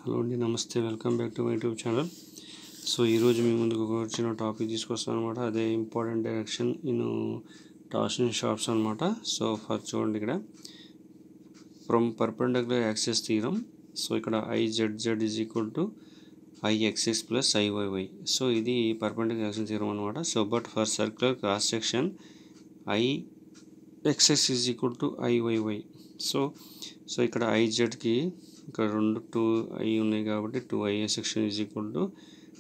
Hello అండి, నమస్తే. Welcome back to my YouTube channel. So ఈరోజు మీ ముందుకు ఒక చిన్న టాపిక్ తీసుకొస్తాను అనమాట. అదే important direction in torsion shafts అనమాట. సో ఫస్ట్ చూడండి, ఇక్కడ from perpendicular axis theorem. So ఇక్కడ IZZ is equal to IXX plus IYY. So ఇది పర్పెండిక్యులర్ యాక్సిస్ థీరం అనమాట. So but for circular cross section IXX is equal to IYY. So ఇక్కడ IZకి ఇక్కడ 2 I ఉన్నాయి కాబట్టి 2I section is equal to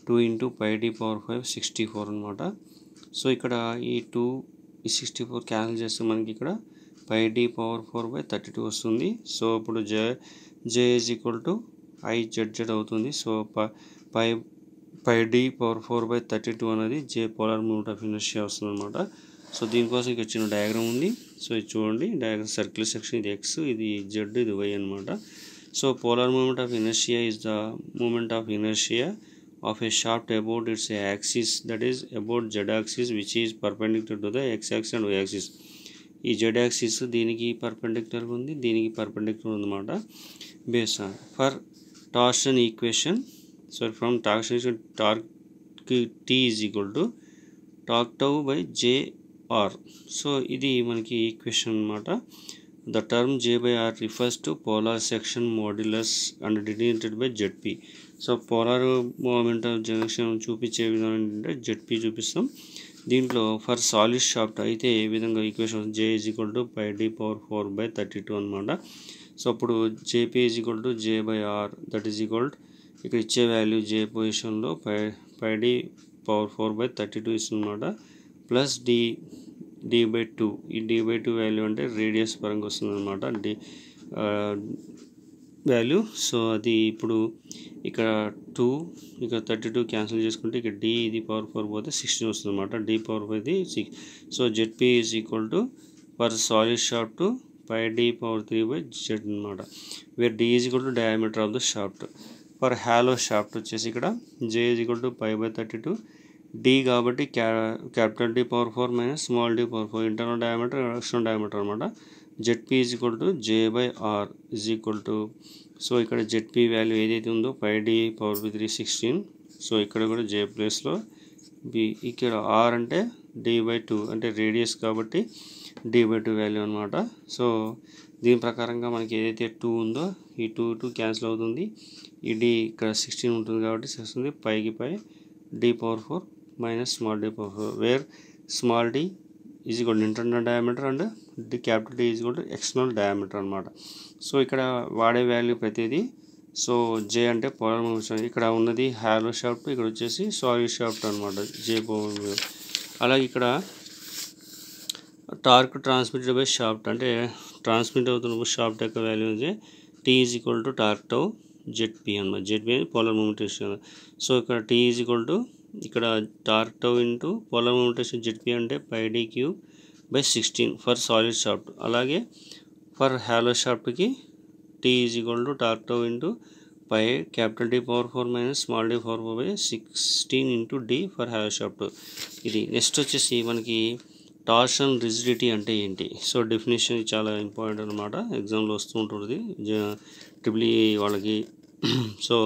2 × πd⁴ 64 అనమాట. So ఇక్కడ ఈ 64 cancel చేస్తే మనకి ఇక్కడ πd⁴/32 వస్తుంది. సో ఇప్పుడు J is equal to IZZ అవుతుంది. సో πd⁴/32 అనేది J polar moment of inertia వస్తుంది అనమాట. సో దీనికోసం ఇక్కడ చిన్న డయాగ్రామ్ ఉంది. సో ఇది చూడండి, డయాగ్రామ్ సర్క్యులర్ సెక్షన్, ఇది X, ఇది Z, ఇది Y అనమాట. So polar moment of inertia is the moment of inertia of a shaft about its axis, that is about Z axis, which is perpendicular to the X axis and Y axis. ఈ Z axis దీనికి perpendicular ఉంది, దీనికి perpendicular ఉందన్నమాట. Based on for torsion equation, so from torsion torque T is equal to torque tau by JR. So ఇది మనకి equation అనమాట. The term J/R refers to polar section modulus and denoted by ZP. So polar moment of junction చూపించే విధానం ఏంటంటే ZP చూపిస్తాం. దీంట్లో for solid shaft అయితే ఏ విధంగా equation J is equal to πd⁴/32 అనమాట. సో అప్పుడు JP is equal to J/R, that is equal ఇక్కడ ఇచ్చే వాల్యూ J పొజిషన్లో πd⁴/32 ఇస్తుంది అనమాట. ప్లస్ D/2, ఈ D/2 వాల్యూ అంటే రేడియస్ పరంగా వస్తుంది అనమాట, వాల్యూ. సో అది ఇప్పుడు ఇక్కడ 2, ఇక్కడ 32 క్యాన్సిల్ చేసుకుంటే ఇక్కడ D ఇది పవర్ 4 పోతే 16 వస్తుంది అనమాట. D⁴ 6. So ZP is equal to for solid shaft πd⁴3/Z అనమాట, where D is equal to diameter of the shaft. For hollow shaft వచ్చేసి ఇక్కడ J is equal to π/32. D కాబట్టి capital D⁴ minus small d⁴, internal diameter, external diameter అనమాట. ZP is equal to J/R is equal to, so ఇక్కడ ZP value ఏదైతే ఉందో πd⁴3 16. So ఇక్కడ కూడా J ప్లేస్లో B, ఇక్కడ R అంటే D/2 అంటే రేడియస్ కాబట్టి D/2 వాల్యూ అనమాట. సో దీని ప్రకారంగా మనకి ఏదైతే 2 ఉందో ఈ 2 క్యాన్సిల్ అవుతుంది, ఈ D ఇక్కడ 16 ఉంటుంది కాబట్టి వస్తుంది పైకి D⁴ minus small d⁴, where small d is equal to internal diameter and capital D is equal to external diameter అనమాట. సో ఇక్కడ వాడే వాల్యూ ప్రతిదీ. సో J అంటే పోలార్ మూమెంట్, ఇక్కడ ఉన్నది హాలో షాఫ్ట్, ఇక్కడ వచ్చేసి సాలిడ్ షాఫ్ట్ అనమాట J పోలార్. అలాగే ఇక్కడ టార్క్ ట్రాన్స్మిటెడ్ బై షాఫ్ట్ అంటే ట్రాన్స్మిట్ అవుతున్న షాఫ్ట్ యొక్క వాల్యూ అయితే T is equal to torque tau ZP అనమాట. ZP పోలార్ మూమెంటేషన్. సో ఇక్కడ T ఈజ్ ఈక్వల్ టు ఇక్కడ టార్క్ టౌ ఇంటూ పోలార్ మూమెంటేషన్ ZP అంటే πd⁴/16 ఫర్ సాలిడ్ షాఫ్ట్. అలాగే for hello షాఫ్ట్కి T is equal to torque tau into capital D⁴ minus small d⁴/16 × D for hollow shaft. ఇది next వచ్చేసి మనకి torsion rigidity అంటే ఏంటి. So definition చాలా important అనమాట, ఎగ్జామ్లో వస్తూ ఉంటుంది ట్రిపుల్ ఈ వాళ్ళకి. So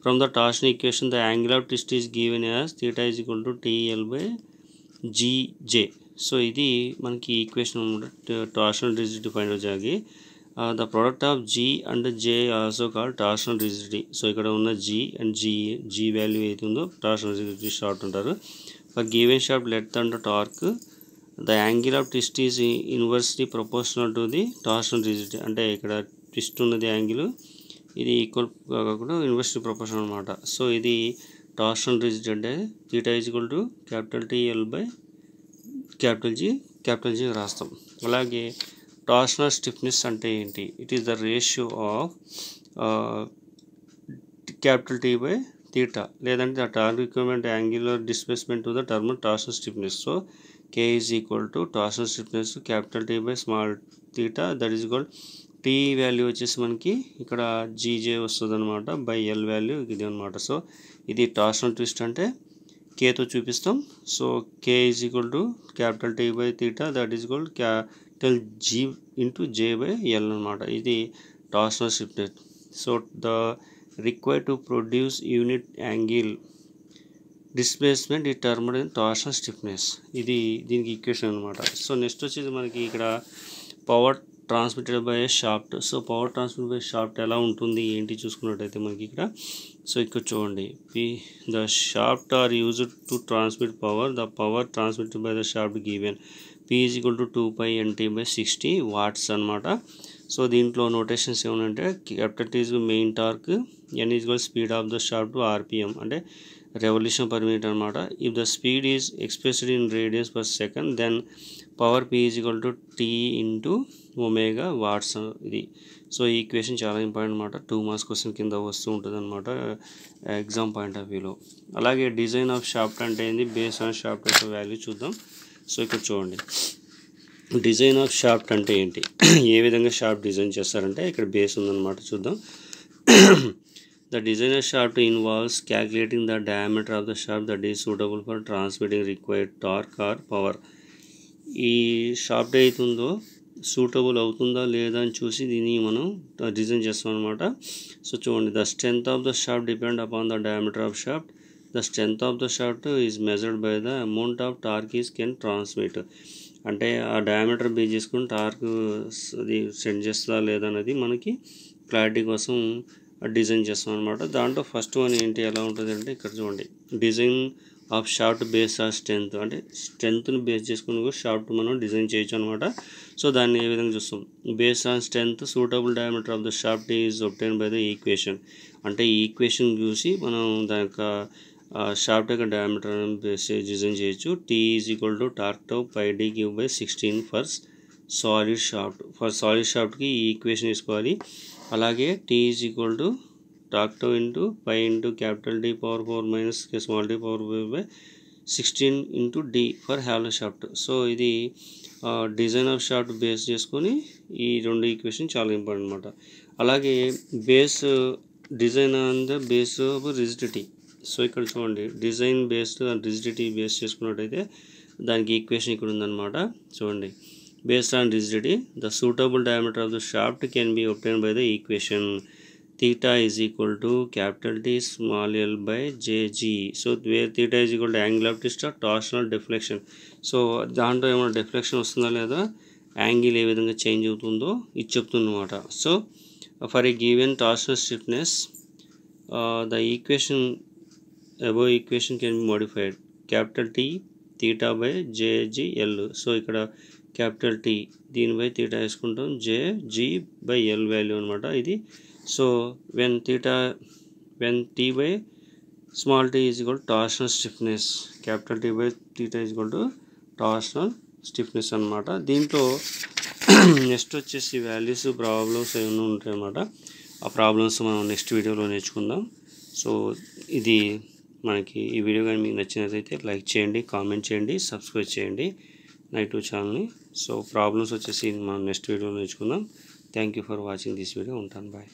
from the torsion equation the angle of twist is given as theta is equal to TL/GJ. So ఇది మనకి ఈక్వేషన్ టార్షనల్ రిజిడిటీ ఫైండ్ అవుతాయి. The product of G and J also called torsional rigidity. So ఇక్కడ ఉన్న G and G value ఏది ఉందో torsional rigidity short అంటారు. For given shaft length and torque the angle of twist is inversely proportional to the torsional rigidity. అంటే ఇక్కడ twist ఉన్నది angle, ఇది equal కాకుండా ఇన్వర్స్లీ ప్రపోర్షనల్ అనమాట. సో ఇది టార్షనల్ రిజిడిటీ అంటే theta is equal to TL/G రాస్తాం. అలాగే టార్షనల్ స్టిఫ్నెస్ అంటే ఏంటి. It is the ratio of T/θ, లేదంటే the torque equivalent angular displacement to the term torsional stiffness. So K is equal to torsional stiffness T/స్మాల్ θ, that is equal T value వచ్చేసి మనకి ఇక్కడ GJ వస్తుంది అనమాట, by L value ఇది అనమాట. So ఇది టార్షనల్ ట్విస్ట్ అంటే Kతో చూపిస్తాం. So K is equal to T/θ, that is equal G × J/L అనమాట. ఇది torsional stiffness. So the required to produce unit angle displacement determined in torsional stiffness. ఇది దీనికి equation అనమాట. సో నెక్స్ట్ వచ్చేది మనకి ఇక్కడ power transmitted by shaft. So power transmitted by shaft ఎలా ఉంటుంది ఏంటి చూసుకున్నట్టయితే మనకి ఇక్కడ సో ఇక్కడ చూడండి the shaft are used to transmit power. The power transmitted by the shaft given P is equal to 2π/NT/60 watts అనమాట. సో దీంట్లో నోటేషన్స్ ఏమనంటే capital T is main torque, N is equal speed of the shaft RPM అంటే revolution per minute అనమాట. If the speed is expressed in radians per second then power P is equal to T into omega watts ఇది. So ఈ equation చాలా important అనమాట. 2 marks question కింద వస్తూ ఉంటుంది అనమాట ఎగ్జామ్ పాయింట్ ఆఫ్ వ్యూలో. అలాగే డిజైన్ ఆఫ్ షాఫ్ట్ అంటే ఏంది, బేస్ ఆన్ షాఫ్ట్ యొక్క వాల్యూ చూద్దాం. సో ఇక్కడ చూడండి డిజైన్ ఆఫ్ షాఫ్ట్ అంటే ఏంటి, ఏ విధంగా షాఫ్ట్ డిజైన్ చేస్తారంటే ఇక్కడ బేస్ ఉందన్నమాట. చూద్దాం. The design of shaft involves calculating the diameter of the shaft that is suitable for transmitting required torque or power. ఈ షాఫ్ట్ అవుతుందో సూటబుల్ అవుతుందా లేదా అని చూసి దీన్ని మనం డిజైన్ చేస్తాం అనమాట. సో చూడండి, the strength of the shaft depend upon the diameter of shaft. The strength of the shaft is measured by the amount of torque is can transmit. అంటే ఆ డయామీటర్ బేస్ చేసుకుని టార్క్ అది send చేస్తుందా లేదా అనేది మనకి clarity కోసం design చేస్తాం అనమాట. దాంట్లో ఫస్ట్ వన్ ఏంటి ఎలా ఉంటుంది అంటే ఇక్కడ చూడండి, design of shaft base or strength. అంటే స్ట్రెంత్ని బేస్ చేసుకుని కూడా షాఫ్ట్ మనం డిజైన్ చేయొచ్చు అనమాట. సో దాన్ని ఏ విధంగా చూస్తాం, base on strength suitable diameter of the shaft is obtain by the equation. అంటే ఈ ఈక్వేషన్ చూసి మనం దాని యొక్క షాఫ్ట్ యొక్క డయామీటర్ బేస్ డిజైన్ చేయొచ్చు. T is equal to torque tau πd3/16 for solid shaft. For solid షాఫ్ట్కి ఈ ఈక్వేషన్ తీసుకోవాలి. అలాగే T is equal to torque tau into π into capital D power 4 minus small d power 4/16 into D for hollow shaft. So ఇది design of shaft base చేసుకొని ఈ రెండు equation చాలా important అనమాట. అలాగే base design on the base of rigidity. So ఇక్కడ చూడండి, design based rigidity base చేసుకున్నట్టయితే దానికి ఈక్వేషన్ ఇక్కడ ఉందన్నమాట. చూడండి, based on rigidity the suitable diameter of the shaft can be obtain by the equation theta is equal to capital T small l by jg. So where theta is equal to angle of twist or torsional deflection. So దాంట్లో ఏమైనా deflection వస్తుందా లేదా, angle A విధంగా change అవుతుందో ఇది చెప్తుందన్నమాట. So for a given torsional stiffness the equation above equation can be modified. Capital T theta by jg/l. So ఇక్కడ capital T దీనిపై theta వేసుకుంటాం, jg/l వాల్యూ అనమాట ఇది. So when T by small t is equal to torsional stiffness, capital T by theta is equal to torsional stiffness అనమాట. దీంట్లో next వచ్చేసి values problems ఏమైనా ఉంటాయి అన్నమాట. ఆ ప్రాబ్లమ్స్ మనం నెక్స్ట్ వీడియోలో నేర్చుకుందాం. సో ఇది మనకి ఈ వీడియో కానీ మీకు నచ్చినట్లయితే లైక్ చేయండి, కామెంట్ చేయండి, సబ్స్క్రైబ్ చేయండి నా యూట్యూబ్ ఛానల్ని. సో ప్రాబ్లమ్స్ వచ్చేసి మనం నెక్స్ట్ వీడియోలో నేర్చుకుందాం. Thank you for watching this video. ఉంటాను, బాయ్.